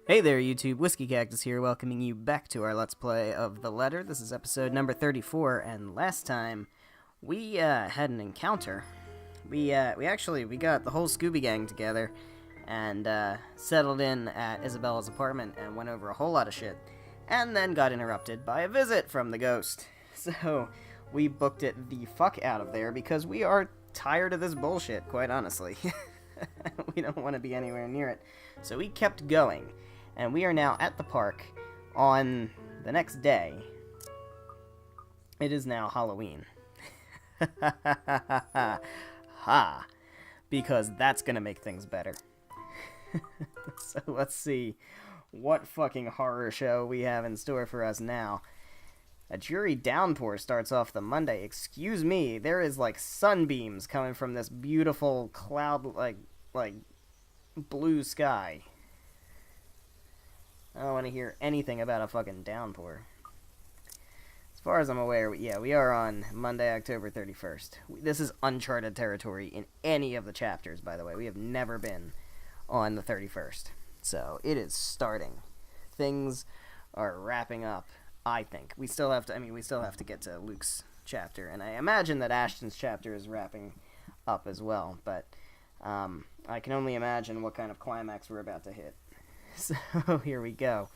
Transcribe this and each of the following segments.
Hey there, YouTube. WhiskeyCactus here, welcoming you back to our Let's Play of The Letter. This is episode number 34, and last time we had an encounter. We got the whole Scooby Gang together and settled in at Isabella's apartment and went over a whole lot of shit, and then got interrupted by a visit from the ghost. So we booked it the fuck out of there because we are tired of this bullshit, quite honestly. We don't want to be anywhere near it. So we kept going. And we are now at the park on the next day. It is now Halloween. Ha! Because that's gonna make things better. So let's see what fucking horror show we have in store for us now. A dreary downpour starts off the Monday. Excuse me, there is like sunbeams coming from this beautiful cloud, like blue sky. I don't want to hear anything about a fucking downpour. As far as I'm aware, we are on Monday, October 31st. This is uncharted territory in any of the chapters, by the way. We have never been on the 31st. So, it is starting. Things are wrapping up, I think. We still have to get to Luke's chapter, and I imagine that Ashton's chapter is wrapping up as well, but I can only imagine what kind of climax we're about to hit. So, here we go.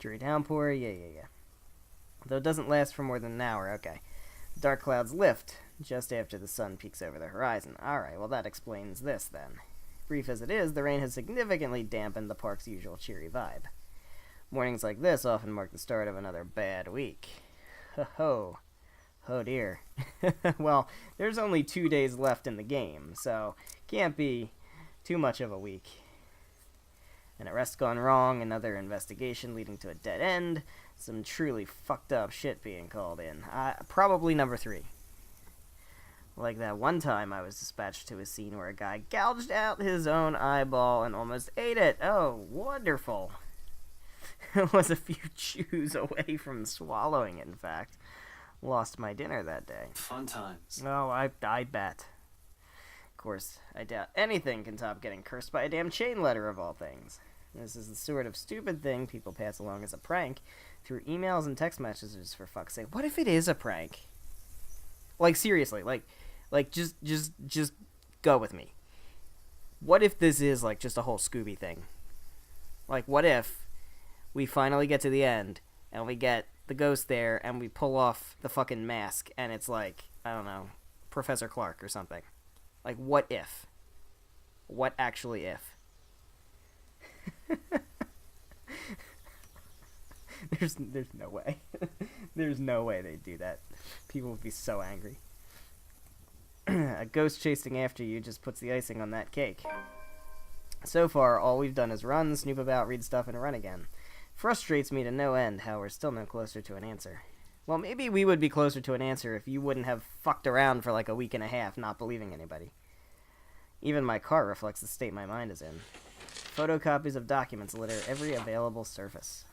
Dreary downpour, yeah. Though it doesn't last for more than an hour, okay. Dark clouds lift just after the sun peeks over the horizon. Alright, well that explains this then. Brief as it is, the rain has significantly dampened the park's usual cheery vibe. Mornings like this often mark the start of another bad week. Ho-ho. Oh dear. Well, there's only 2 days left in the game, so can't be too much of a week. An arrest gone wrong, another investigation leading to a dead end, some truly fucked up shit being called in. Probably number 3. Like that one time I was dispatched to a scene where a guy gouged out his own eyeball and almost ate it. Oh, wonderful. It was a few chews away from swallowing it, in fact. Lost my dinner that day. Fun times. Oh, I bet. Of course, I doubt anything can top getting cursed by a damn chain letter of all things. This is the sort of stupid thing people pass along as a prank through emails and text messages, for fuck's sake. What if it is a prank? Like, seriously, just go with me. What if this is, like, just a whole Scooby thing? Like, what if we finally get to the end, and we get the ghost there, and we pull off the fucking mask, and it's like, I don't know, Professor Clark or something. Like, what if? What actually if? There's no way. There's no way they'd do that. People would be so angry. A ghost chasing after you just puts the icing on that cake. So far, all we've done is run, snoop about, read stuff, and run again. Frustrates me to no end how we're still no closer to an answer. Well, maybe we would be closer to an answer if you wouldn't have fucked around for like a week and a half not believing anybody. Even my car reflects the state my mind is in. Photocopies of documents litter every available surface.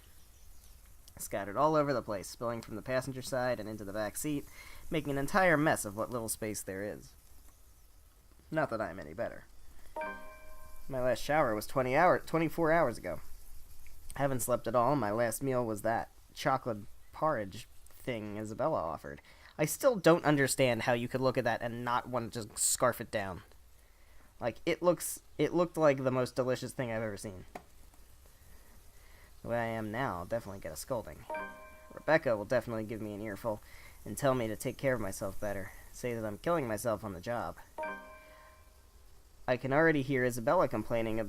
Scattered all over the place, spilling from the passenger side and into the back seat, making an entire mess of what little space there is. Not that I'm any better. My last shower was 24 hours ago. Haven't slept at all. My last meal was that chocolate porridge thing Isabella offered. I still don't understand how you could look at that and not want to just scarf it down. Like, it looked like the most delicious thing I've ever seen. The way I am now, I'll definitely get a scolding. Rebecca will definitely give me an earful and tell me to take care of myself better. Say that I'm killing myself on the job. I can already hear Isabella complaining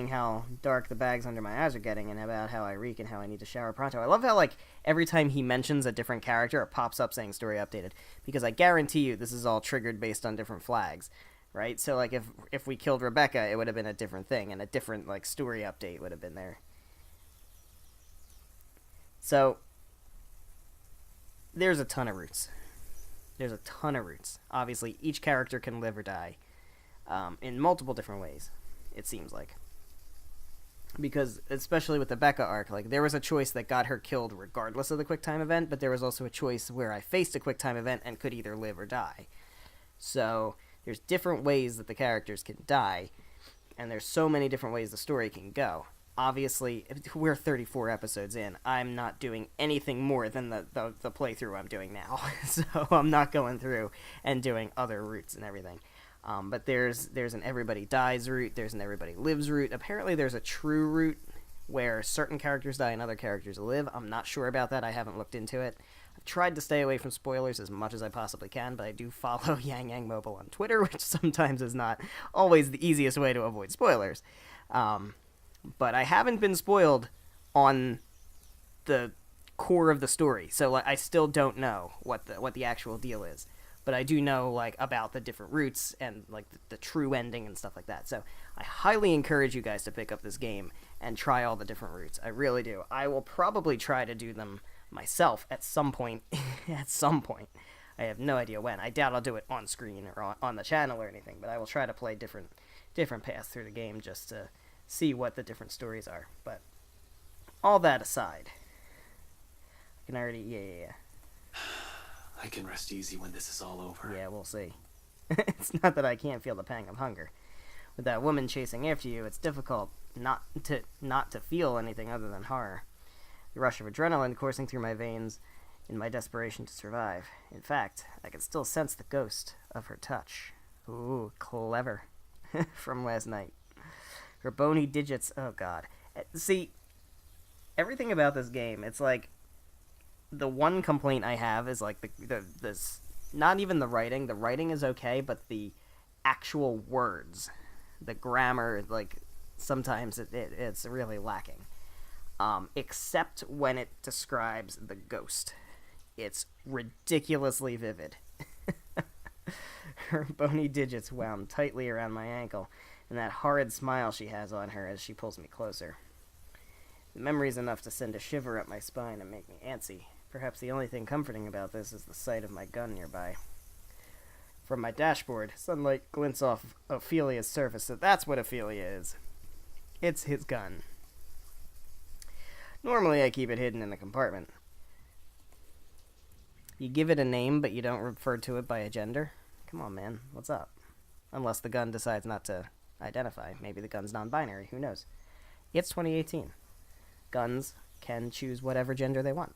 how dark the bags under my eyes are getting and about how I reek and how I need to shower pronto. I love how, like, every time he mentions a different character, it pops up saying story updated. Because I guarantee you this is all triggered based on different flags. Right? So, like, if we killed Rebecca, it would have been a different thing, and a different, like, story update would have been there. So, there's a ton of routes. Obviously, each character can live or die in multiple different ways, it seems like. Because, especially with the Becca arc, like, there was a choice that got her killed regardless of the QuickTime event, but there was also a choice where I faced a QuickTime event and could either live or die. So, there's different ways that the characters can die, and there's so many different ways the story can go. obviously, we're 34 episodes in. I'm not doing anything more than the playthrough I'm doing now. So I'm not going through and doing other routes and everything. But there's an everybody dies route, there's an everybody lives route. Apparently there's a true route where certain characters die and other characters live. I'm not sure about that. I haven't looked into it. I've tried to stay away from spoilers as much as I possibly can, but I do follow Yang Yang Mobile on Twitter, which sometimes is not always the easiest way to avoid spoilers. But I haven't been spoiled on the core of the story, so like, I still don't know what the actual deal is. But I do know like about the different routes and like the true ending and stuff like that. So I highly encourage you guys to pick up this game and try all the different routes. I really do. I will probably try to do them myself at some point. At some point. I have no idea when. I doubt I'll do it on screen or on the channel or anything, but I will try to play different paths through the game just to see what the different stories are. But all that aside, I can already yeah. I can rest easy when this is all over. Yeah, we'll see. It's not that I can't feel the pang of hunger. With that woman chasing after you, it's difficult not to feel anything other than horror. The rush of adrenaline coursing through my veins in my desperation to survive. In fact, I can still sense the ghost of her touch. Ooh, clever. From last night. Her bony digits, oh god. See, everything about this game, it's like, the one complaint I have is like this, not even the writing. The writing is okay, but the actual words, the grammar, like sometimes it's really lacking. Except when it describes the ghost, it's ridiculously vivid. Her bony digits wound tightly around my ankle, and that horrid smile she has on her as she pulls me closer. The memory's enough to send a shiver up my spine and make me antsy. Perhaps the only thing comforting about this is the sight of my gun nearby. From my dashboard, sunlight glints off Ophelia's surface, so that's what Ophelia is. It's his gun. Normally I keep it hidden in the compartment. You give it a name, but you don't refer to it by a gender? Come on, man, what's up? Unless the gun decides not to identify. Maybe the gun's non-binary, who knows? It's 2018. Guns can choose whatever gender they want.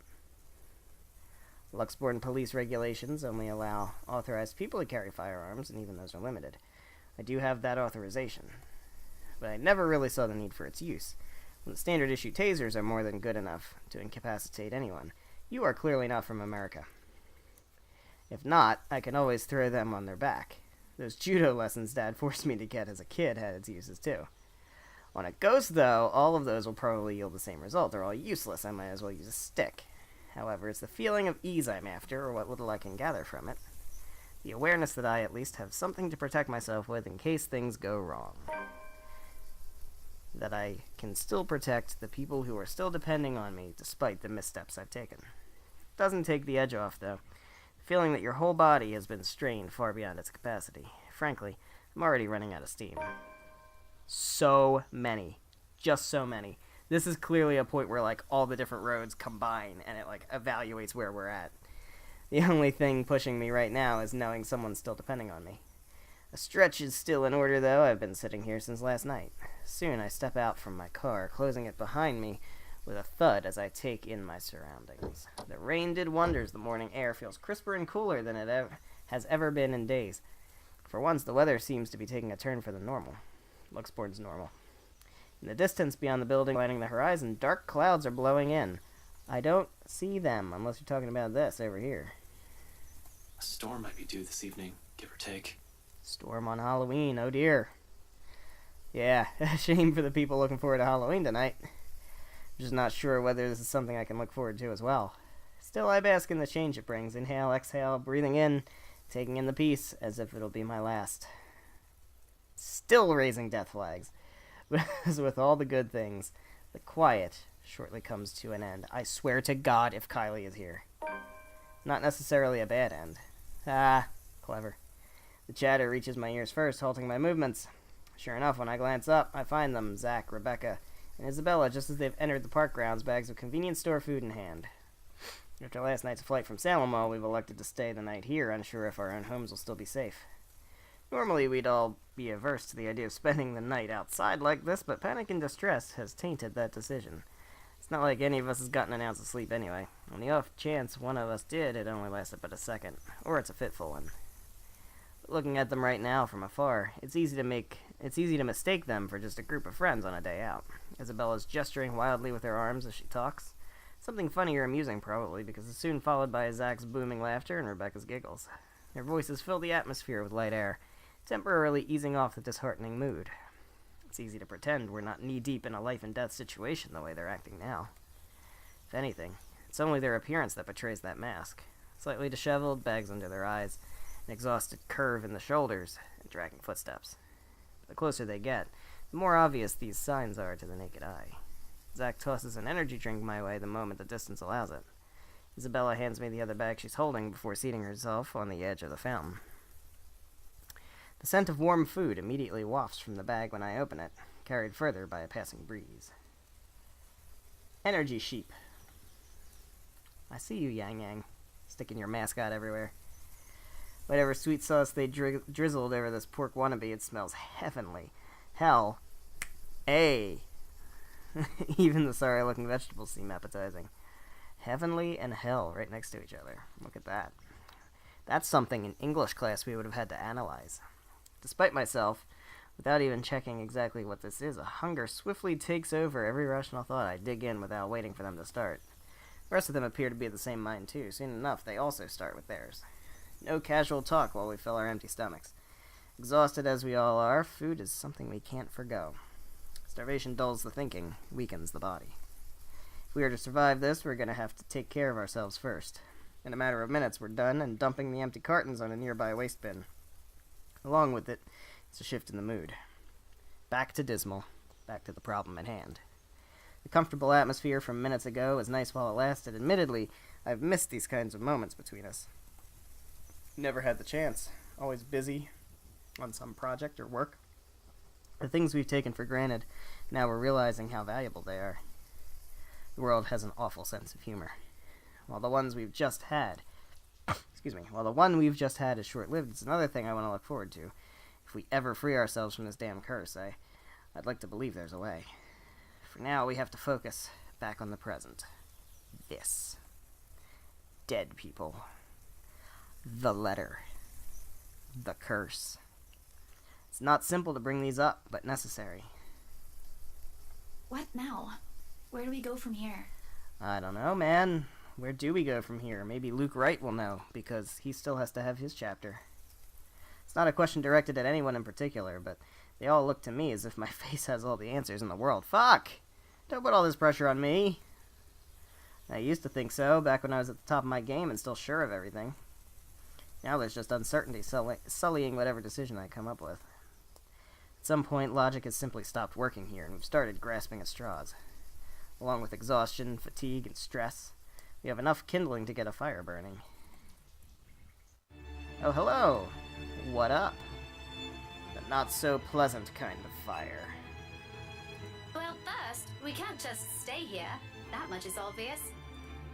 Luxembourg police regulations only allow authorized people to carry firearms, and even those are limited. I do have that authorization, but I never really saw the need for its use. When the standard issue tasers are more than good enough to incapacitate anyone, you are clearly not from America. If not, I can always throw them on their back. Those judo lessons Dad forced me to get as a kid had its uses too. On a ghost, though, all of those will probably yield the same result. They're all useless. I might as well use a stick. However, it's the feeling of ease I'm after, or what little I can gather from it. The awareness that I at least have something to protect myself with in case things go wrong. That I can still protect the people who are still depending on me, despite the missteps I've taken. Doesn't take the edge off, though. The feeling that your whole body has been strained far beyond its capacity. Frankly, I'm already running out of steam. So many. Just so many. This is clearly a point where, like, all the different roads combine, and it, like, evaluates where we're at. The only thing pushing me right now is knowing someone's still depending on me. A stretch is still in order, though. I've been sitting here since last night. Soon I step out from my car, closing it behind me with a thud as I take in my surroundings. The rain did wonders. The morning air feels crisper and cooler than it has ever been in days. For once, the weather seems to be taking a turn for the normal. Luxembourg's normal. In the distance beyond the building lining the horizon, dark clouds are blowing in. I don't see them, unless you're talking about this over here. A storm might be due this evening, give or take. Storm on Halloween, oh dear. Yeah, shame for the people looking forward to Halloween tonight. I'm just not sure whether this is something I can look forward to as well. Still, I bask in the change it brings. Inhale, exhale, breathing in, taking in the peace, as if it'll be my last. Still raising death flags. But as with all the good things, the quiet shortly comes to an end. I swear to God if Kylie is here. Not necessarily a bad end. Ah, clever. The chatter reaches my ears first, halting my movements. Sure enough, when I glance up, I find them, Zach, Rebecca, and Isabella, just as they've entered the park grounds, bags of convenience store food in hand. After last night's flight from Salem, we've elected to stay the night here, unsure if our own homes will still be safe. Normally we'd all be averse to the idea of spending the night outside like this, but panic and distress has tainted that decision. It's not like any of us has gotten an ounce of sleep anyway. On the off chance one of us did, it only lasted but a second. Or it's a fitful one. But looking at them right now from afar, it's easy to mistake them for just a group of friends on a day out. Isabella's gesturing wildly with her arms as she talks. Something funny or amusing, probably, because it's soon followed by Zach's booming laughter and Rebecca's giggles. Their voices fill the atmosphere with light air, temporarily easing off the disheartening mood. It's easy to pretend we're not knee-deep in a life-and-death situation the way they're acting now. If anything, it's only their appearance that betrays that mask. Slightly disheveled, bags under their eyes, an exhausted curve in the shoulders, and dragging footsteps. The closer they get, the more obvious these signs are to the naked eye. Zach tosses an energy drink my way the moment the distance allows it. Isabella hands me the other bag she's holding before seating herself on the edge of the fountain. The scent of warm food immediately wafts from the bag when I open it, carried further by a passing breeze. Energy sheep. I see you, Yang Yang, sticking your mascot everywhere. Whatever sweet sauce they drizzled over this pork wannabe, it smells heavenly. Hell. Ay. Even the sorry-looking vegetables seem appetizing. Heavenly and hell right next to each other. Look at that. That's something in English class we would have had to analyze. Despite myself, without even checking exactly what this is, a hunger swiftly takes over every rational thought I dig in without waiting for them to start. The rest of them appear to be of the same mind too. Soon enough, they also start with theirs. No casual talk while we fill our empty stomachs. Exhausted as we all are, food is something we can't forgo. Starvation dulls the thinking, weakens the body. If we are to survive this, we're going to have to take care of ourselves first. In a matter of minutes, we're done and dumping the empty cartons on a nearby waste bin. Along with it, it's a shift in the mood. Back to dismal. Back to the problem at hand. The comfortable atmosphere from minutes ago was nice while it lasted. Admittedly, I've missed these kinds of moments between us. Never had the chance. Always busy on some project or work. The things we've taken for granted, now we're realizing how valuable they are. The world has an awful sense of humor. While the one we've just had is short-lived, it's another thing I want to look forward to. If we ever free ourselves from this damn curse, I'd like to believe there's a way. For now, we have to focus back on the present. This. Dead people. The letter. The curse. It's not simple to bring these up, but necessary. What now? Where do we go from here? I don't know, man. Where do we go from here? Maybe Luke Wright will know, because he still has to have his chapter. It's not a question directed at anyone in particular, but they all look to me as if my face has all the answers in the world. Fuck! Don't put all this pressure on me! I used to think so, back when I was at the top of my game and still sure of everything. Now there's just uncertainty sullying whatever decision I come up with. At some point, logic has simply stopped working here, and we've started grasping at straws. Along with exhaustion, fatigue, and stress, we have enough kindling to get a fire burning. Oh, hello! What up? The not-so-pleasant kind of fire. Well, first, we can't just stay here. That much is obvious.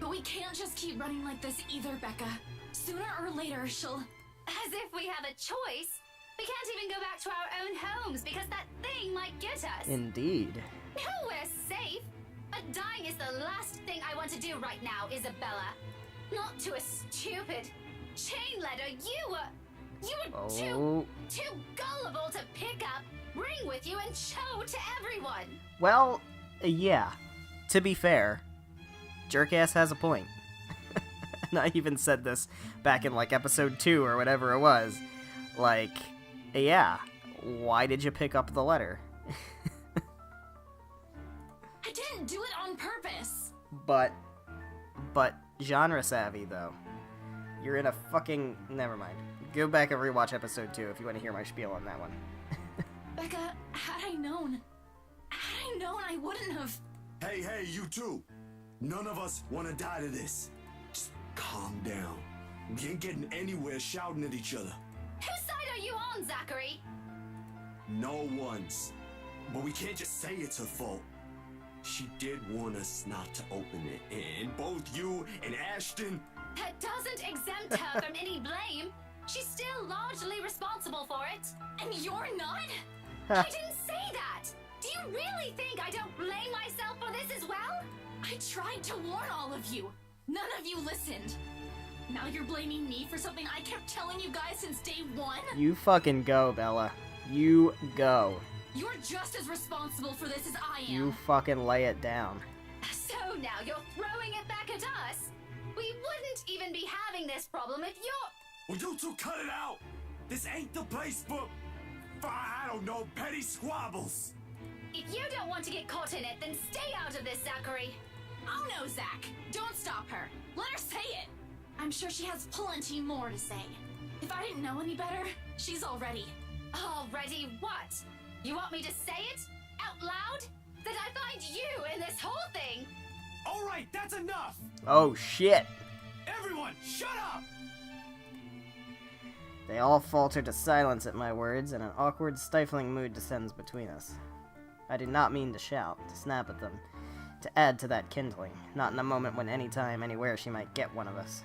But we can't just keep running like this either, Becca. Sooner or later, she'll... As if we have a choice. We can't even go back to our own homes because that thing might get us. Indeed. No, we're safe. But dying is the last thing I want to do right now, Isabella. Not to a stupid chain letter. You were too gullible to pick up, bring with you, and show to everyone. Well, yeah. To be fair, Jerkass has a point. And I even said this back in, episode 2 or whatever it was. Yeah, why did you pick up the letter? I didn't do it on purpose. But genre savvy, though. You're in a fucking... Never mind. Go back and rewatch episode 2 if you want to hear my spiel on that one. Becca, had I known, I wouldn't have... Hey, you two. None of us want to die to this. Just calm down. We ain't getting anywhere shouting at each other. Whose side are you on, Zachary? No one's. But we can't just say it's her fault. She did warn us not to open it, and both you and Ashton... That doesn't exempt her from any blame. She's still largely responsible for it. And you're not? I didn't say that! Do you really think I don't blame myself for this as well? I tried to warn all of you. None of you listened. Now you're blaming me for something I kept telling you guys since day one? You fucking go, Bella. You go. You're just as responsible for this as I am. You fucking lay it down. So now you're throwing it back at us? We wouldn't even be having this problem if you're... Will you two cut it out? This ain't the place for I don't know, petty squabbles. If you don't want to get caught in it, then stay out of this, Zachary. Oh no, Zach. Don't stop her. Let her say it. I'm sure she has plenty more to say. If I didn't know any better, she's already. Already what? You want me to say it? Out loud? That I find you in this whole thing? All right, that's enough. Oh, shit. Everyone, shut up. They all falter to silence at my words, and an awkward, stifling mood descends between us. I did not mean to shout, to snap at them, to add to that kindling, not in a moment when any time, anywhere she might get one of us.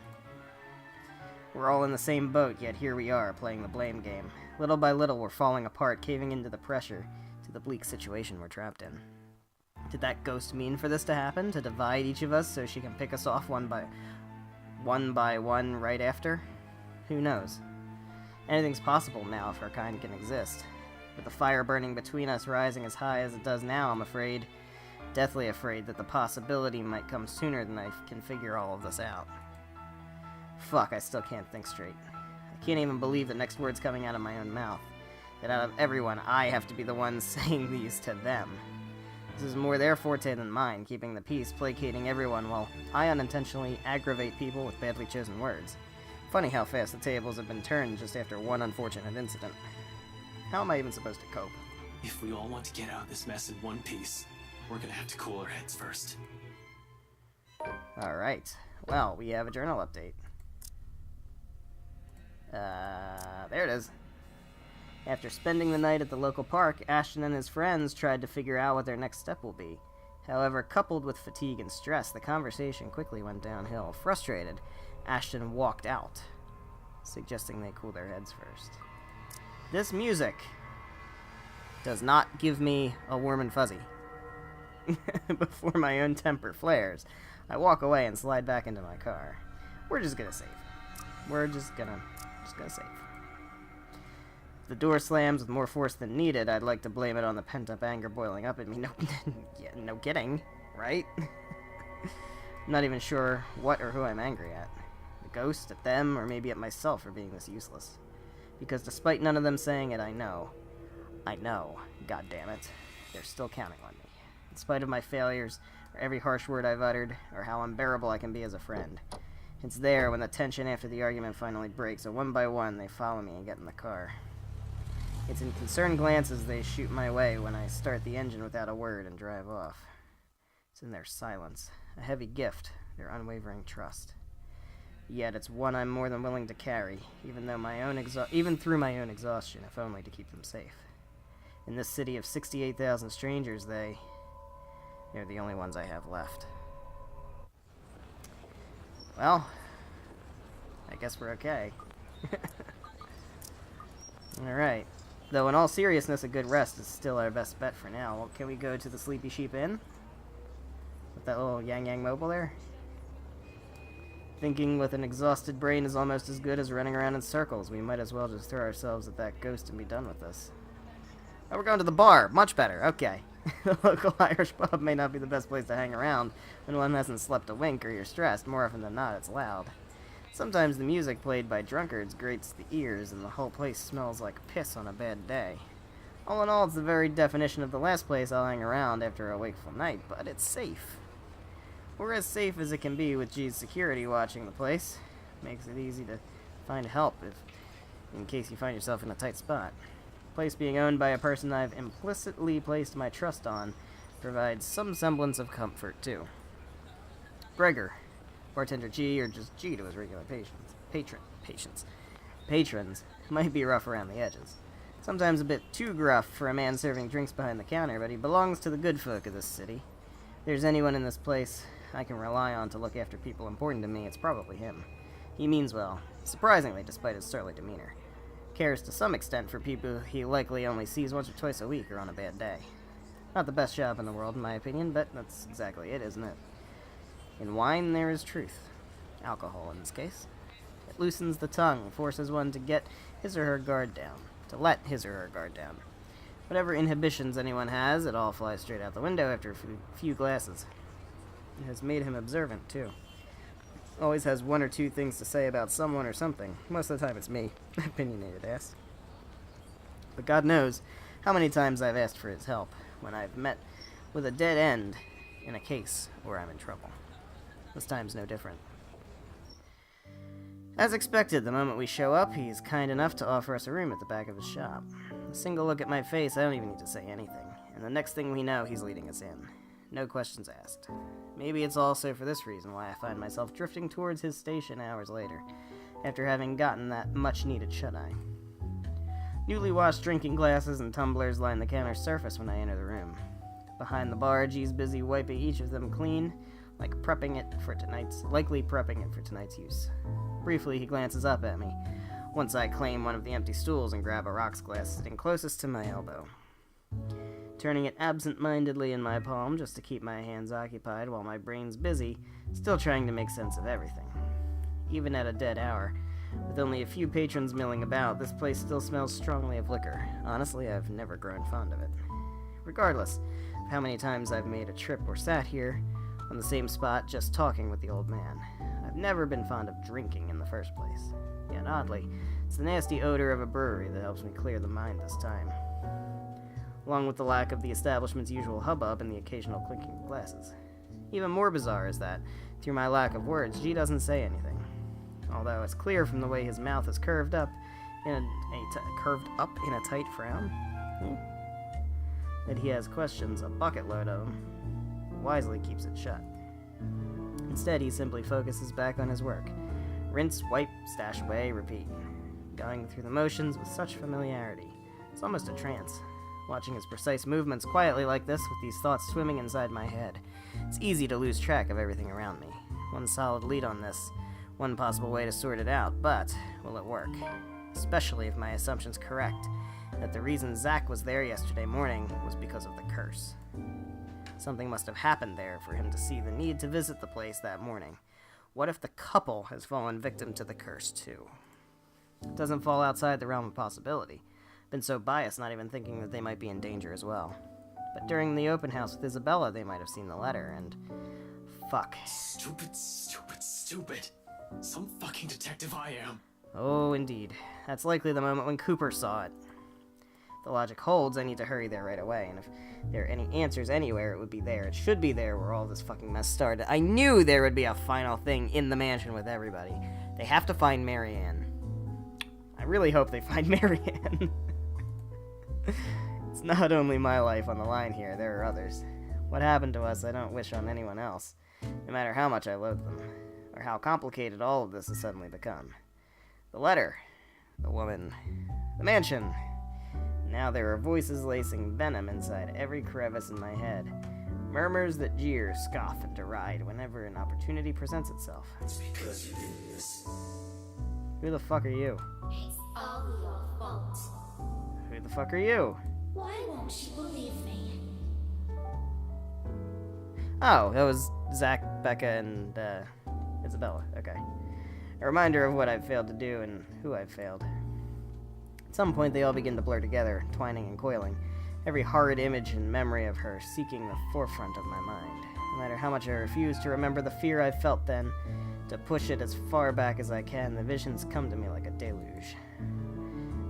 We're all in the same boat, yet here we are, playing the blame game. Little by little, we're falling apart, caving into the pressure, to the bleak situation we're trapped in. Did that ghost mean for this to happen, to divide each of us so she can pick us off one by one right after? Who knows? Anything's possible now if her kind can exist. With the fire burning between us rising as high as it does now, I'm afraid, deathly afraid, that the possibility might come sooner than I can figure all of this out. Fuck, I still can't think straight. I can't even believe the next words coming out of my own mouth. That out of everyone, I have to be the one saying these to them. This is more their forte than mine, keeping the peace, placating everyone, while I unintentionally aggravate people with badly chosen words. Funny how fast the tables have been turned just after one unfortunate incident. How am I even supposed to cope? If we all want to get out of this mess in one piece, we're gonna have to cool our heads first. Alright. Well, we have a journal update. There it is. After spending the night at the local park, Ashton and his friends tried to figure out what their next step will be. However, coupled with fatigue and stress, the conversation quickly went downhill. Frustrated, Ashton walked out, suggesting they cool their heads first. This music does not give me a warm and fuzzy. Before my own temper flares, I walk away and slide back into my car. We're just gonna save. We're just gonna save. If the door slams with more force than needed, I'd like to blame it on the pent-up anger boiling up in me. No, yeah, no kidding, right? I'm not even sure what or who I'm angry at. The ghost, at them, or maybe at myself for being this useless. Because despite none of them saying it, I know, god damn it, they're still counting on me. In spite of my failures, or every harsh word I've uttered, or how unbearable I can be as a friend. It's there when the tension after the argument finally breaks, and one by one they follow me and get in the car. It's in concerned glances they shoot my way when I start the engine without a word and drive off. It's in their silence, a heavy gift, their unwavering trust. Yet it's one I'm more than willing to carry, even through my own exhaustion, if only to keep them safe. In this city of 68,000 strangers, they're the only ones I have left. Well, I guess we're okay. Alright. Though in all seriousness, a good rest is still our best bet for now. Well, can we go to the Sleepy Sheep Inn? With that little Yang Yang Mobile there? Thinking with an exhausted brain is almost as good as running around in circles. We might as well just throw ourselves at that ghost and be done with this. Oh, we're going to the bar. Much better. Okay. The local Irish pub may not be the best place to hang around when one hasn't slept a wink or you're stressed. More often than not, it's loud. Sometimes the music played by drunkards grates the ears and the whole place smells like piss on a bad day. All in all, it's the very definition of the last place I'll hang around after a wakeful night, but it's safe. We're as safe as it can be with G's security watching the place. Makes it easy to find help in case you find yourself in a tight spot. Place being owned by a person I've implicitly placed my trust on provides some semblance of comfort, too. Breger, bartender G, or just G to his regular patrons, might be rough around the edges. Sometimes a bit too gruff for a man serving drinks behind the counter, but he belongs to the good folk of this city. If there's anyone in this place I can rely on to look after people important to me, it's probably him. He means well, surprisingly despite his surly demeanor. Cares to some extent for people he likely only sees once or twice a week or on a bad day. Not the best job in the world, in my opinion, but that's exactly it, isn't it? In wine, there is truth. Alcohol, in this case. It loosens the tongue, forces one to get his or her guard down, to let his or her guard down. Whatever inhibitions anyone has, it all flies straight out the window after a few glasses. It has made him observant, too. Always has one or two things to say about someone or something. Most of the time it's me. Opinionated ass. But God knows how many times I've asked for his help when I've met with a dead end in a case where I'm in trouble. This time's no different. As expected, the moment we show up, he's kind enough to offer us a room at the back of his shop. A single look at my face, I don't even need to say anything. And the next thing we know, he's leading us in. No questions asked. Maybe it's also for this reason why I find myself drifting towards his station hours later, after having gotten that much-needed shut-eye. Newly washed drinking glasses and tumblers line the counter's surface when I enter the room. Behind the bar, G's busy wiping each of them clean, likely prepping it for tonight's use. Briefly, he glances up at me, once I claim one of the empty stools and grab a rocks glass sitting closest to my elbow. Turning it absent-mindedly in my palm just to keep my hands occupied while my brain's busy, still trying to make sense of everything. Even at a dead hour, with only a few patrons milling about, this place still smells strongly of liquor. Honestly, I've never grown fond of it. Regardless of how many times I've made a trip or sat here, on the same spot, just talking with the old man, I've never been fond of drinking in the first place. Yet oddly, it's the nasty odor of a brewery that helps me clear the mind this time, along with the lack of the establishment's usual hubbub and the occasional clinking of glasses. Even more bizarre is that, through my lack of words, G doesn't say anything. Although it's clear from the way his mouth is curved up in a tight frown, that he has questions, a bucket load of them, wisely keeps it shut. Instead, he simply focuses back on his work. Rinse, wipe, stash away, repeat. Going through the motions with such familiarity. It's almost a trance. Watching his precise movements quietly like this, with these thoughts swimming inside my head, it's easy to lose track of everything around me. One solid lead on this, one possible way to sort it out, but will it work? Especially if my assumption's correct, that the reason Zach was there yesterday morning was because of the curse. Something must have happened there for him to see the need to visit the place that morning. What if the couple has fallen victim to the curse too? It doesn't fall outside the realm of possibility. Been so biased not even thinking that they might be in danger as well. But during the open house with Isabella, they might have seen the letter, and... fuck. Stupid, stupid, stupid. Some fucking detective I am. Oh, indeed. That's likely the moment when Cooper saw it. If the logic holds, I need to hurry there right away, and if there are any answers anywhere, it would be there. It should be there where all this fucking mess started. I knew there would be a final thing in the mansion with everybody. They have to find Marianne. I really hope they find Marianne. It's not only my life on the line here, there are others. What happened to us I don't wish on anyone else, no matter how much I loathe them, or how complicated all of this has suddenly become. The letter, the woman, the mansion. Now there are voices lacing venom inside every crevice in my head. Murmurs that jeer, scoff, and deride whenever an opportunity presents itself. It's because you did this. Who the fuck are you? It's all your fault. Who the fuck are you? Why won't you believe me? Oh, that was Zach, Becca, and Isabella. Okay. A reminder of what I've failed to do and who I've failed. At some point, they all begin to blur together, twining and coiling, every horrid image and memory of her seeking the forefront of my mind. No matter how much I refuse to remember the fear I felt then, to push it as far back as I can, the visions come to me like a deluge.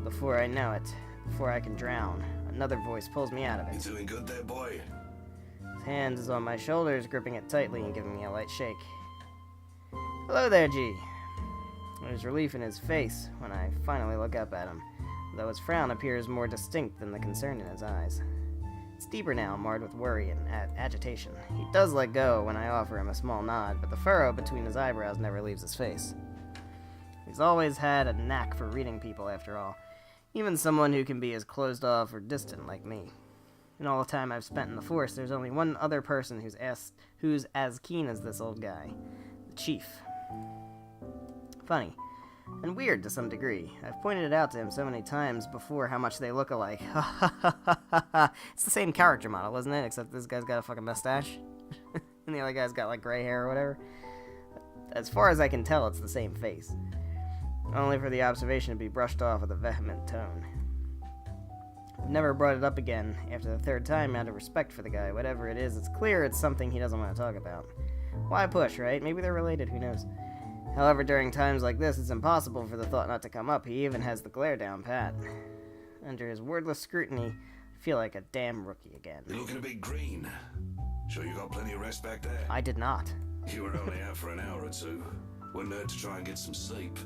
Before I know it, before I can drown, another voice pulls me out of You it. doing good there, boy? His hand is on my shoulders, gripping it tightly and giving me a light shake. Hello there, G. There's relief in his face when I finally look up at him, though his frown appears more distinct than the concern in his eyes. It's deeper now, marred with worry and agitation. He does let go when I offer him a small nod, but the furrow between his eyebrows never leaves his face. He's always had a knack for reading people, after all, even someone who can be as closed off or distant like me. In all the time I've spent in the force, there's only one other person who's as keen as this old guy, the Chief. Funny, and weird to some degree. I've pointed it out to him so many times before how much they look alike. It's the same character model, isn't it? Except this guy's got a fucking mustache. And the other guy's got like gray hair or whatever. As far as I can tell, it's the same face. Only for the observation to be brushed off with a vehement tone. I've never brought it up again after the third time out of respect for the guy. Whatever it is, it's clear it's something he doesn't want to talk about. Why push, right? Maybe they're related, who knows? However, during times like this, it's impossible for the thought not to come up. He even has the glare down pat. Under his wordless scrutiny, I feel like a damn rookie again. You're looking a bit green. Sure you got plenty of rest back there? I did not. You were only out for an hour or two. Wouldn't hurt to try and get some sleep.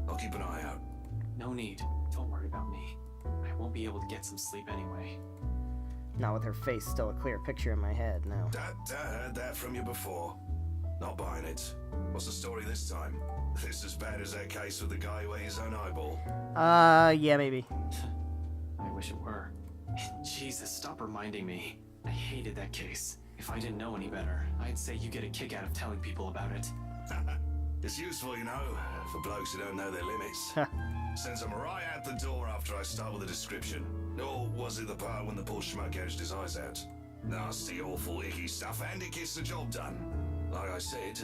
I'll keep an eye out. No need. Don't worry about me. I won't be able to get some sleep anyway. Not with her face still a clear picture in my head, no. I heard that from you before. Not buying it. What's the story this time? This as bad as that case with the guy who ate his own eyeball? Yeah, maybe. I wish it were. Jesus, stop reminding me. I hated that case. If I didn't know any better, I'd say you get a kick out of telling people about it. It's useful, you know, for blokes who don't know their limits. Sends them right out the door after I start with a description. Or was it the part when the poor schmuck gouged his eyes out? Nasty, awful, icky stuff, and it gets the job done. Like I said,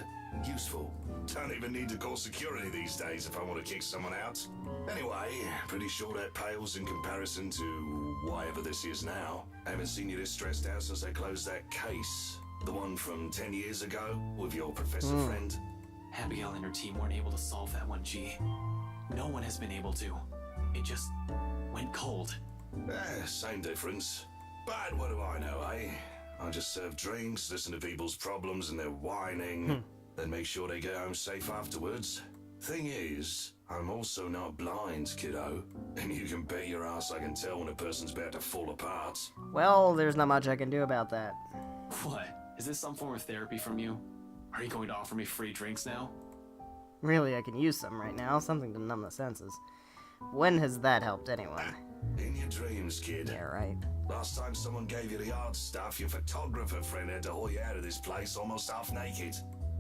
useful. Don't even need to call security these days if I want to kick someone out. Anyway, pretty sure that pales in comparison to whatever this is now. I haven't seen you this stressed out since they closed that case. The one from 10 years ago with your professor friend. Abigail and her team weren't able to solve that one, G. No one has been able to. It just went cold. Same difference. But what do I know, eh? I just serve drinks, listen to people's problems and their whining, then make sure they get home safe afterwards. Thing is, I'm also not blind, kiddo. And you can bet your ass I can tell when a person's about to fall apart. Well, there's not much I can do about that. What? Is this some form of therapy from you? Are you going to offer me free drinks now? Really, I can use some right now, something to numb the senses. When has that helped anyone? In your dreams, kid. Yeah, right. Last time someone gave you the yard stuff, your photographer friend had to haul you out of this place almost half naked.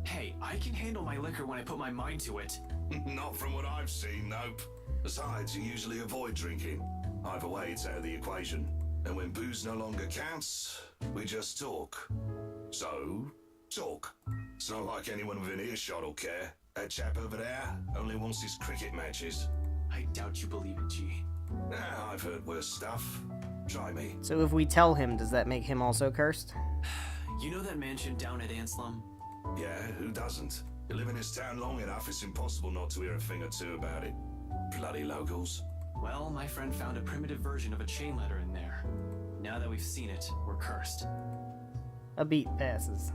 Hey, I can handle my liquor when I put my mind to it. Not from what I've seen, nope. Besides, you usually avoid drinking. Either way, it's out of the equation. And when booze no longer counts, we just talk. So, talk. It's not like anyone within earshot will care. That chap over there only wants his cricket matches. I doubt you believe it, G. I've heard worse stuff. Try me. So if we tell him, does that make him also cursed? You know that mansion down at Anslum? Yeah, who doesn't? You live in this town long enough, it's impossible not to hear a thing or two about it. Bloody locals. Well, my friend found a primitive version of a chain letter in there. Now that we've seen it, we're cursed. A beat passes.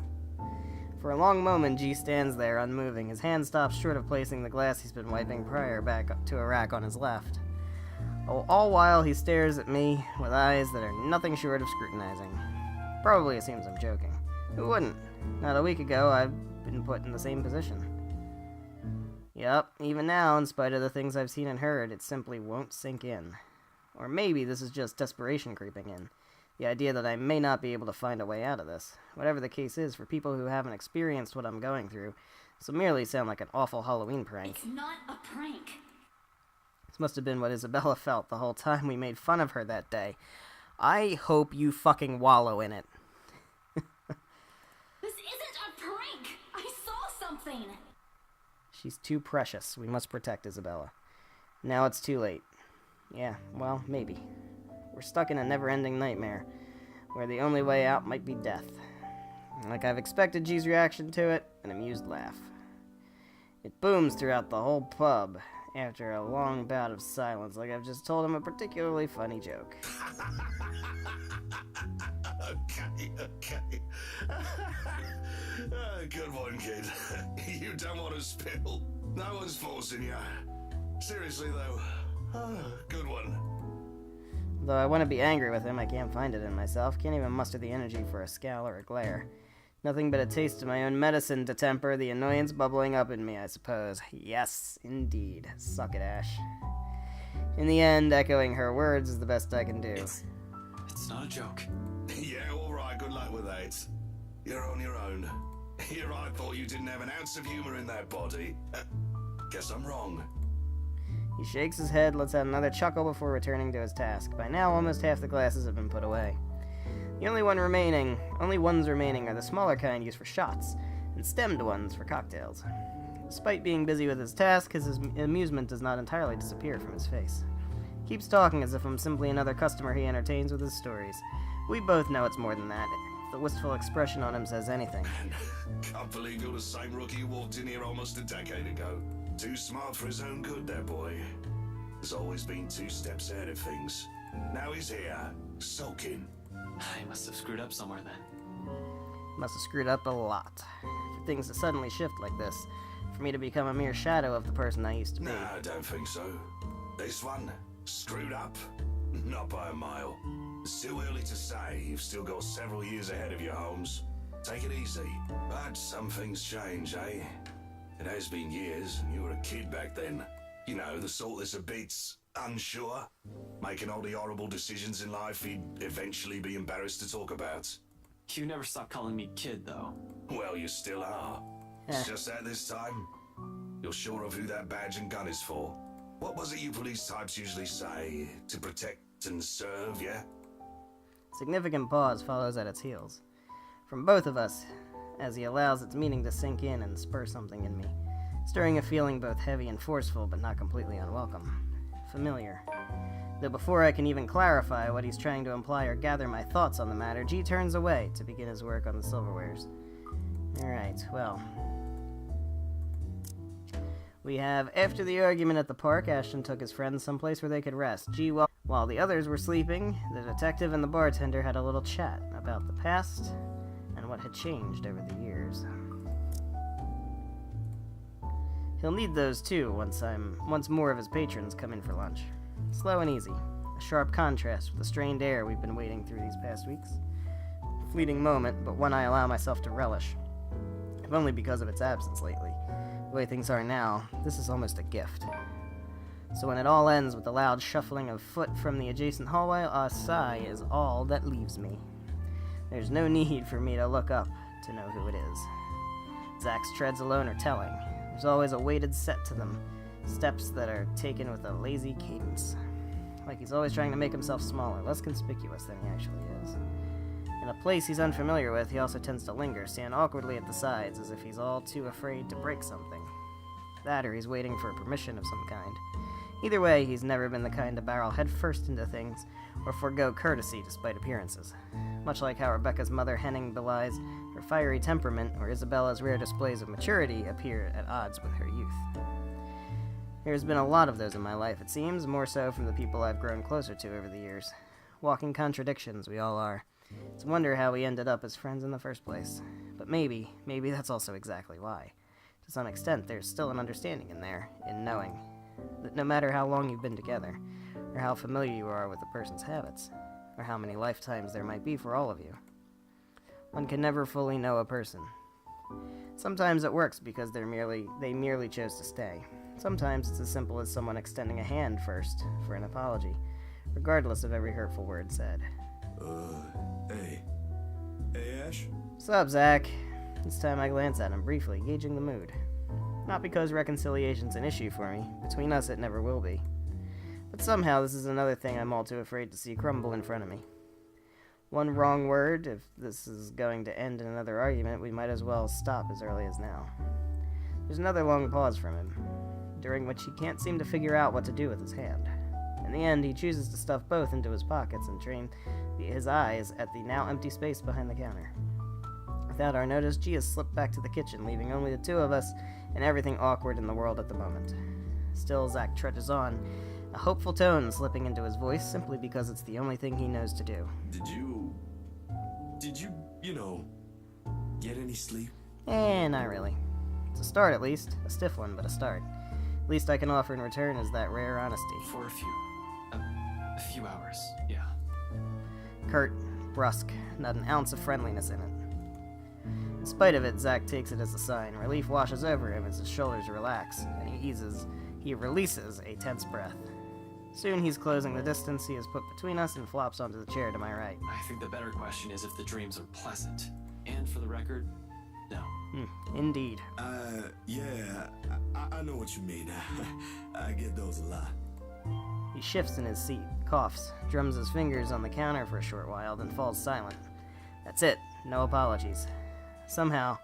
For a long moment, G stands there, unmoving. His hand stops short of placing the glass he's been wiping prior back up to a rack on his left. All while he stares at me with eyes that are nothing short of scrutinizing. Probably assumes I'm joking. Who wouldn't? Not a week ago, I've been put in the same position. Yup, even now, in spite of the things I've seen and heard, it simply won't sink in. Or maybe this is just desperation creeping in. The idea that I may not be able to find a way out of this. Whatever the case is, for people who haven't experienced what I'm going through, this will merely sound like an awful Halloween prank. It's not a prank. This must have been what Isabella felt the whole time we made fun of her that day. I hope you fucking wallow in it. This isn't a prank! I saw something! She's too precious. We must protect Isabella. Now it's too late. Yeah, well, maybe. We're stuck in a never-ending nightmare, where the only way out might be death. Like I've expected G's reaction to it, an amused laugh. It booms throughout the whole pub, after a long bout of silence, like I've just told him a particularly funny joke. Okay. Good one, kid. You don't want to spill. No one's forcing you. Seriously, though. Good one. Though I want to be angry with him, I can't find it in myself. Can't even muster the energy for a scowl or a glare. Nothing but a taste of my own medicine to temper the annoyance bubbling up in me, I suppose. Yes, indeed. Suck it, Ash. In the end, echoing her words is the best I can do. It's not a joke. Yeah, alright, good luck with that. You're on your own. Here I thought you didn't have an ounce of humor in that body. Guess I'm wrong. He shakes his head, lets out another chuckle before returning to his task. By now, almost half the glasses have been put away. The only ones remaining are the smaller kind used for shots, and stemmed ones for cocktails. Despite being busy with his task, his amusement does not entirely disappear from his face. He keeps talking as if I'm simply another customer he entertains with his stories. We both know it's more than that. The wistful expression on him says anything. Can't believe you're the same rookie who walked in here almost a decade ago. Too smart for his own good, that boy. He's always been 2 steps ahead of things. Now he's here, sulking. I must have screwed up somewhere then. Must have screwed up a lot. For things to suddenly shift like this, for me to become a mere shadow of the person I used to be. Nah, I don't think so. This one, screwed up? Not by a mile. It's too early to say. You've still got several years ahead of you, Holmes. Take it easy. But some things change, eh? It has been years, and you were a kid back then. You know, the sort that's a bit unsure. Making all the horrible decisions in life he'd eventually be embarrassed to talk about. You never stop calling me kid, though. Well, you still are. It's just that this time, you're sure of who that badge and gun is for. What was it you police types usually say? To protect and serve, yeah? Significant pause follows at its heels. From both of us, as he allows its meaning to sink in and spur something in me, stirring a feeling both heavy and forceful, but not completely unwelcome. Familiar. Though before I can even clarify what he's trying to imply or gather my thoughts on the matter, G turns away to begin his work on the silverwares. Alright, well. We have, after the argument at the park, Ashton took his friends someplace where they could rest. G, while the others were sleeping, the detective and the bartender had a little chat about the past and what had changed over the years. He'll need those too once more of his patrons come in for lunch. Slow and easy, a sharp contrast with the strained air we've been waiting through these past weeks. A fleeting moment, but one I allow myself to relish, if only because of its absence lately. The way things are now, this is almost a gift. So when it all ends with the loud shuffling of foot from the adjacent hallway, a sigh is all that leaves me. There's no need for me to look up to know who it is. Zach's treads alone are telling. There's always a weighted set to them, steps that are taken with a lazy cadence. Like he's always trying to make himself smaller, less conspicuous than he actually is. In a place he's unfamiliar with, he also tends to linger, stand awkwardly at the sides, as if he's all too afraid to break something. That or he's waiting for permission of some kind. Either way, he's never been the kind to barrel headfirst into things, or forego courtesy despite appearances. Much like how Rebecca's mother Henning belies her fiery temperament, or Isabella's rare displays of maturity appear at odds with her youth. There's been a lot of those in my life, it seems, more so from the people I've grown closer to over the years. Walking contradictions, we all are. It's a wonder how we ended up as friends in the first place. But maybe that's also exactly why. To some extent, there's still an understanding in there, in knowing that no matter how long you've been together, or how familiar you are with a person's habits, or how many lifetimes there might be for all of you, one can never fully know a person. Sometimes it works because they merely chose to stay. Sometimes it's as simple as someone extending a hand first for an apology, regardless of every hurtful word said. Hey. Hey, Ash? Sup, Zach? This time I glance at him briefly, gauging the mood. Not because reconciliation's an issue for me. Between us, it never will be. But somehow this is another thing I'm all too afraid to see crumble in front of me. One wrong word, if this is going to end in another argument, we might as well stop as early as now. There's another long pause from him, during which he can't seem to figure out what to do with his hand. In the end, he chooses to stuff both into his pockets and train his eyes at the now empty space behind the counter. Without our notice, G has slipped back to the kitchen, leaving only the two of us and everything awkward in the world at the moment. Still, Zach trudges on, a hopeful tone slipping into his voice simply because it's the only thing he knows to do. Did you, get any sleep? Not really. It's a start, at least. A stiff one, but a start. Least I can offer in return is that rare honesty. For a few hours, yeah. Curt, brusque, not an ounce of friendliness in it. In spite of it, Zach takes it as a sign. Relief washes over him as his shoulders relax, and he releases a tense breath. Soon he's closing the distance he has put between us and flops onto the chair to my right. I think the better question is if the dreams are pleasant. And for the record, No. Indeed. Yeah, I know what you mean. I get those a lot. He shifts in his seat, coughs, drums his fingers on the counter for a short while, then falls silent. That's it. No apologies. Somehow,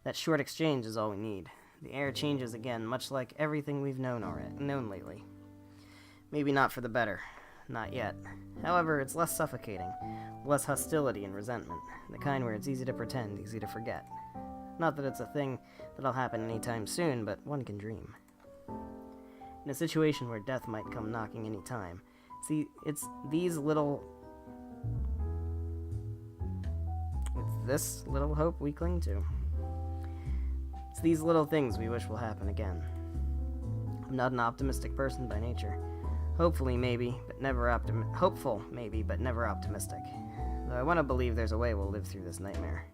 that short exchange is all we need. The air changes again, much like everything we've known lately. Maybe not for the better. Not yet. However, it's less suffocating, less hostility and resentment, the kind where it's easy to pretend, easy to forget. Not that it's a thing that'll happen anytime soon, but one can dream. In a situation where death might come knocking any time, it's this little hope we cling to. It's these little things we wish will happen again. I'm not an optimistic person by nature. Hopeful maybe, but never optimistic. Though I want to believe there's a way we'll live through this nightmare.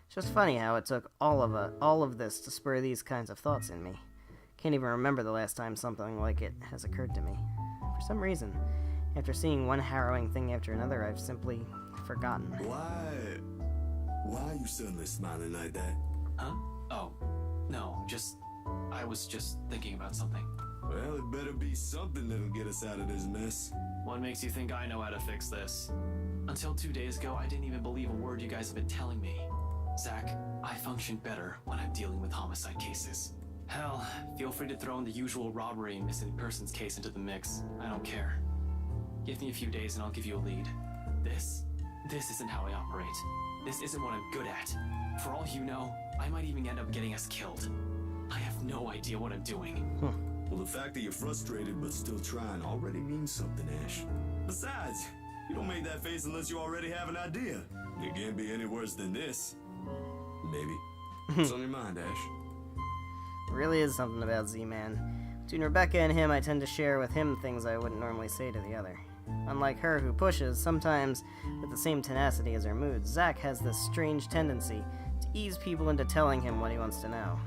It's just funny how it took all of this to spur these kinds of thoughts in me. Can't even remember the last time something like it has occurred to me. For some reason, after seeing one harrowing thing after another, I've simply forgotten. Why are you suddenly smiling like that? Huh? Oh, no, I was just thinking about something. Well, it better be something that'll get us out of this mess. What makes you think I know how to fix this? Until 2 days ago, I didn't even believe a word you guys have been telling me. Zach, I function better when I'm dealing with homicide cases. Hell, feel free to throw in the usual robbery and missing persons case into the mix. I don't care. Give me a few days and I'll give you a lead. This isn't how I operate. This isn't what I'm good at. For all you know, I might even end up getting us killed. I have no idea what I'm doing. Well, the fact that you're frustrated but still trying already means something, Ash. Besides, you don't make that face unless you already have an idea. It can't be any worse than this. Maybe. What's on your mind, Ash? It really is something about Z-Man. Between Rebecca and him, I tend to share with him things I wouldn't normally say to the other. Unlike her, who pushes, sometimes with the same tenacity as her moods, Zach has this strange tendency to ease people into telling him what he wants to know.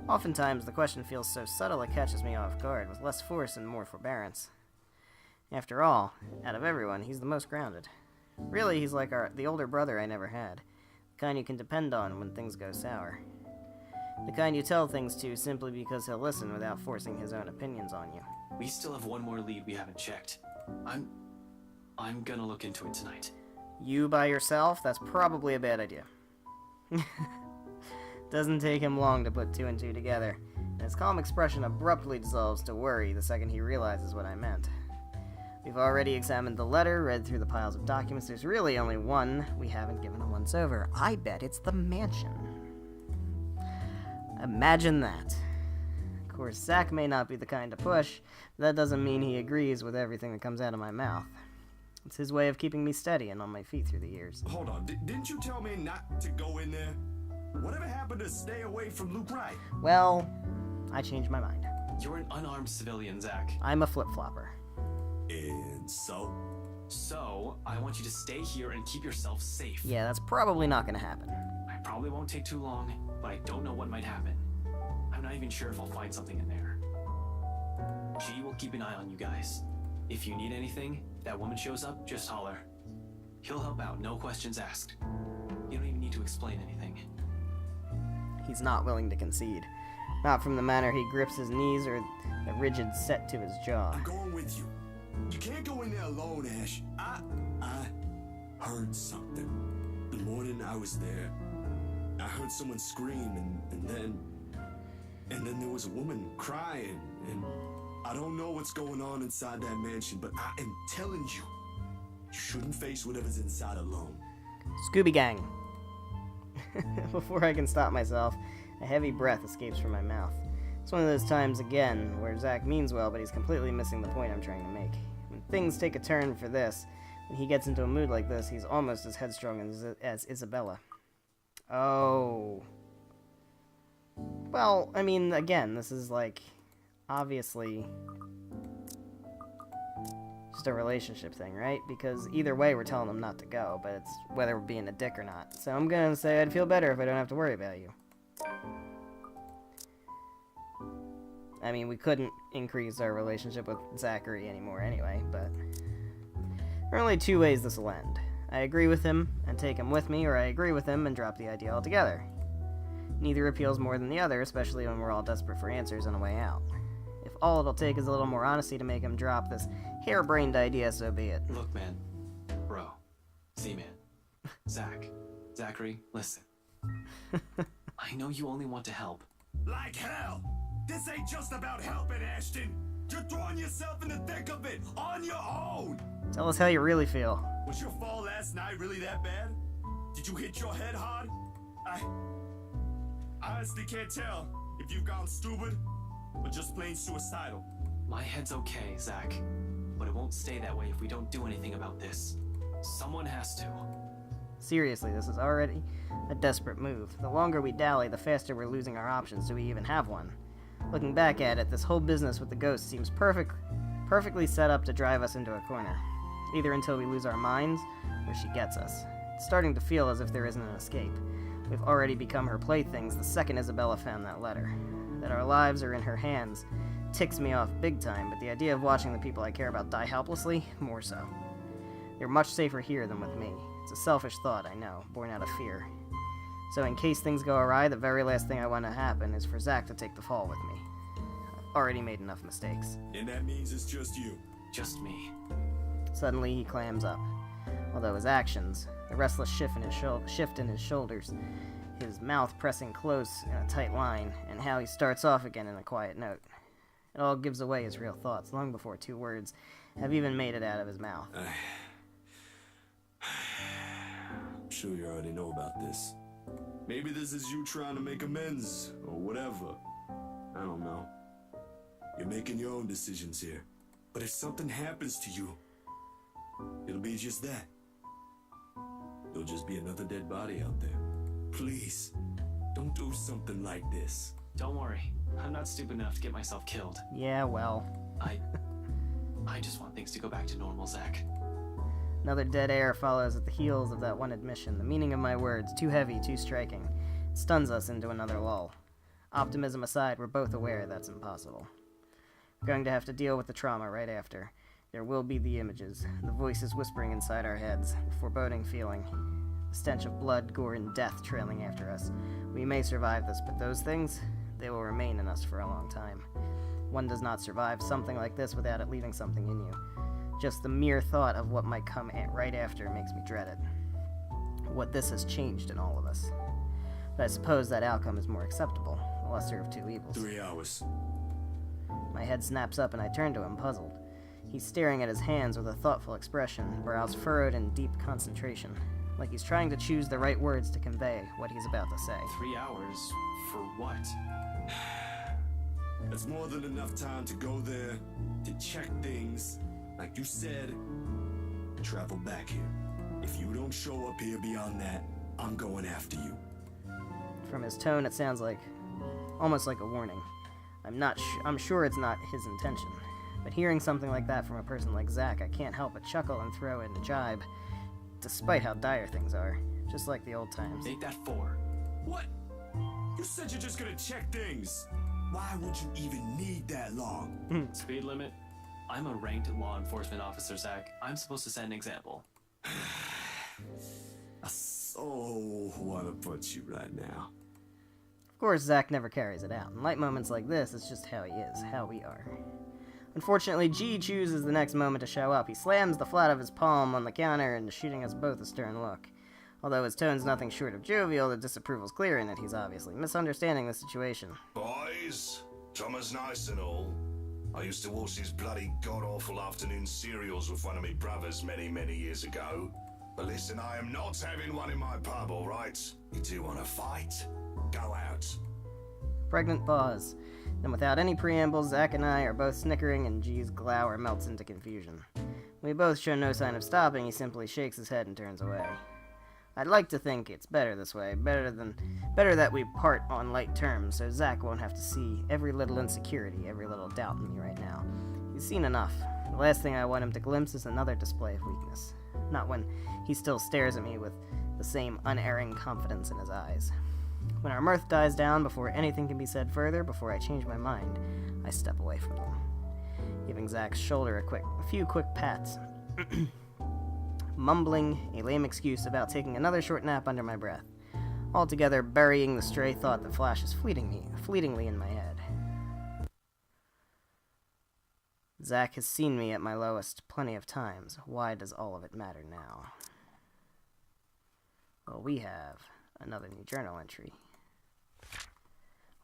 Oftentimes, the question feels so subtle it catches me off guard, with less force and more forbearance. After all, out of everyone, he's the most grounded. Really, he's like the older brother I never had. The kind you can depend on when things go sour. The kind you tell things to simply because he'll listen without forcing his own opinions on you. We still have one more lead we haven't checked. I'm gonna look into it tonight. You by yourself? That's probably a bad idea. Doesn't take him long to put 2 and 2 together, and his calm expression abruptly dissolves to worry the second he realizes what I meant. We've already examined the letter, read through the piles of documents. There's really only one we haven't given a once-over. I bet it's the mansion. Imagine that. Of course, Zach may not be the kind to push, but that doesn't mean he agrees with everything that comes out of my mouth. It's his way of keeping me steady and on my feet through the years. Hold on, didn't you tell me not to go in there? Whatever happened to stay away from Luke Wright? Well, I changed my mind. You're an unarmed civilian, Zach. I'm a flip-flopper. And so? So, I want you to stay here and keep yourself safe. Yeah, that's probably not gonna happen. I probably won't take too long, but I don't know what might happen. I'm not even sure if I'll find something in there. G will keep an eye on you guys. If you need anything, that woman shows up, just holler. He'll help out, no questions asked. You don't even need to explain anything. He's not willing to concede. Not from the manner he grips his knees or the rigid set to his jaw. I'm going with you. You can't go in there alone, Ash. I heard something. The morning I was there, I heard someone scream, and then there was a woman crying, and I don't know what's going on inside that mansion, but I am telling you, you shouldn't face whatever's inside alone. Scooby Gang. Before I can stop myself, a heavy breath escapes from my mouth. It's one of those times, again, where Zach means well, but he's completely missing the point I'm trying to make. When things take a turn for this, when he gets into a mood like this, he's almost as headstrong as Isabella. Oh. Well, I mean, again, this is like, obviously, just a relationship thing, right? Because either way, we're telling him not to go, but it's whether we're being a dick or not. So I'm gonna say I'd feel better if I don't have to worry about you. I mean, we couldn't increase our relationship with Zachary anymore anyway, but there are only 2 ways this will end. I agree with him and take him with me, or I agree with him and drop the idea altogether. Neither appeals more than the other, especially when we're all desperate for answers and a way out. If all it'll take is a little more honesty to make him drop this harebrained idea, so be it. Look, man. Bro. Z-Man. Zachary, listen. I know you only want to help. Like hell! This ain't just about helping, Ashton! You're throwing yourself in the thick of it, on your own! Tell us how you really feel. Was your fall last night really that bad? Did you hit your head hard? I honestly can't tell if you've gone stupid or just plain suicidal. My head's okay, Zach. But it won't stay that way if we don't do anything about this. Someone has to. Seriously, this is already a desperate move. The longer we dally, the faster we're losing our options. Do we even have one? Looking back at it, this whole business with the ghost seems perfectly set up to drive us into a corner. Either until we lose our minds, or she gets us. It's starting to feel as if there isn't an escape. We've already become her playthings the second Isabella found that letter. That our lives are in her hands ticks me off big time, but the idea of watching the people I care about die helplessly, more so. They're much safer here than with me. It's a selfish thought, I know, born out of fear. So in case things go awry, the very last thing I want to happen is for Zach to take the fall with me. I've already made enough mistakes. And that means it's just you. Just me. Suddenly he clams up. Although his actions, the restless shift in his shoulders, his mouth pressing close in a tight line, and how he starts off again in a quiet note. It all gives away his real thoughts, long before 2 words have even made it out of his mouth. I'm sure you already know about this. Maybe this is you trying to make amends, or whatever. I don't know. You're making your own decisions here. But if something happens to you, it'll be just that. You'll just be another dead body out there. Please, don't do something like this. Don't worry. I'm not stupid enough to get myself killed. Yeah, well. I just want things to go back to normal, Zach. Another dead air follows at the heels of that one admission. The meaning of my words, too heavy, too striking, stuns us into another lull. Optimism aside, we're both aware that's impossible. We're going to have to deal with the trauma right after. There will be the images, the voices whispering inside our heads, the foreboding feeling, the stench of blood, gore, and death trailing after us. We may survive this, but those things, they will remain in us for a long time. One does not survive something like this without it leaving something in you. Just the mere thought of what might come right after makes me dread it. What this has changed in all of us. But I suppose that outcome is more acceptable, the lesser of 2 evils. 3 hours. My head snaps up and I turn to him, puzzled. He's staring at his hands with a thoughtful expression, brows furrowed in deep concentration, like he's trying to choose the right words to convey what he's about to say. 3 hours? For what? That's more than enough time to go there, to check things, like you said, travel back here. If you don't show up here beyond that, I'm going after you. From his tone, it sounds like, almost like a warning. I'm sure it's not his intention. But hearing something like that from a person like Zach, I can't help but chuckle and throw in a jibe, despite how dire things are, just like the old times. Make that 4. What? You said you're just gonna check things. Why would you even need that long? Speed limit? I'm a ranked law enforcement officer, Zach. I'm supposed to set an example. I so wanna punch you right now. Of course, Zach never carries it out. In light moments like this, it's just how he is, how we are. Unfortunately, G chooses the next moment to show up. He slams the flat of his palm on the counter and is shooting us both a stern look. Although his tone's nothing short of jovial, the disapproval's clear in it. He's obviously misunderstanding the situation. Boys, Thomas nice and all. I used to watch these bloody god-awful afternoon serials with one of me brothers many, many years ago. But listen, I am not having one in my pub, all right? You do want to fight? Go out. Pregnant pause. Then without any preamble, Zach and I are both snickering and G's glower melts into confusion. We both show no sign of stopping. He simply shakes his head and turns away. I'd like to think it's better this way, better that we part on light terms, so Zach won't have to see every little insecurity, every little doubt in me right now. He's seen enough. The last thing I want him to glimpse is another display of weakness. Not when he still stares at me with the same unerring confidence in his eyes. When our mirth dies down, before anything can be said further, before I change my mind, I step away from them, giving Zach's shoulder a few quick pats, mumbling a lame excuse about taking another short nap under my breath. altogether burying the stray thought that flashes fleetingly in my head. Zack has seen me at my lowest plenty of times. Why does all of it matter now? Well, we have another new journal entry.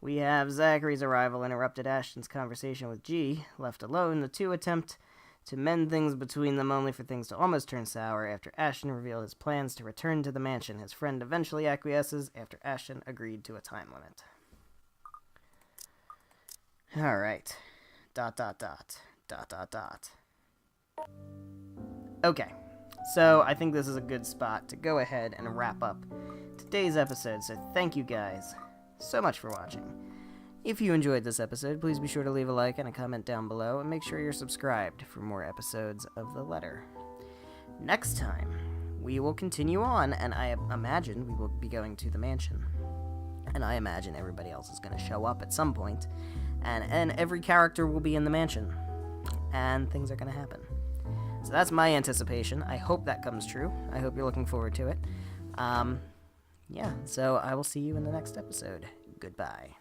We have Zachary's arrival interrupted Ashton's conversation with G. Left alone, the two attempt to mend things between them, only for things to almost turn sour after Ashton revealed his plans to return to the mansion. His friend eventually acquiesces after Ashton agreed to a time limit. Alright. ... Okay, so I think this is a good spot to go ahead and wrap up today's episode, so thank you guys so much for watching. If you enjoyed this episode, please be sure to leave a like and a comment down below, and make sure you're subscribed for more episodes of The Letter. Next time, we will continue on, and I imagine we will be going to the mansion. And I imagine everybody else is going to show up at some point, and every character will be in the mansion. And things are going to happen. So that's my anticipation. I hope that comes true. I hope you're looking forward to it. Yeah, so I will see you in the next episode. Goodbye.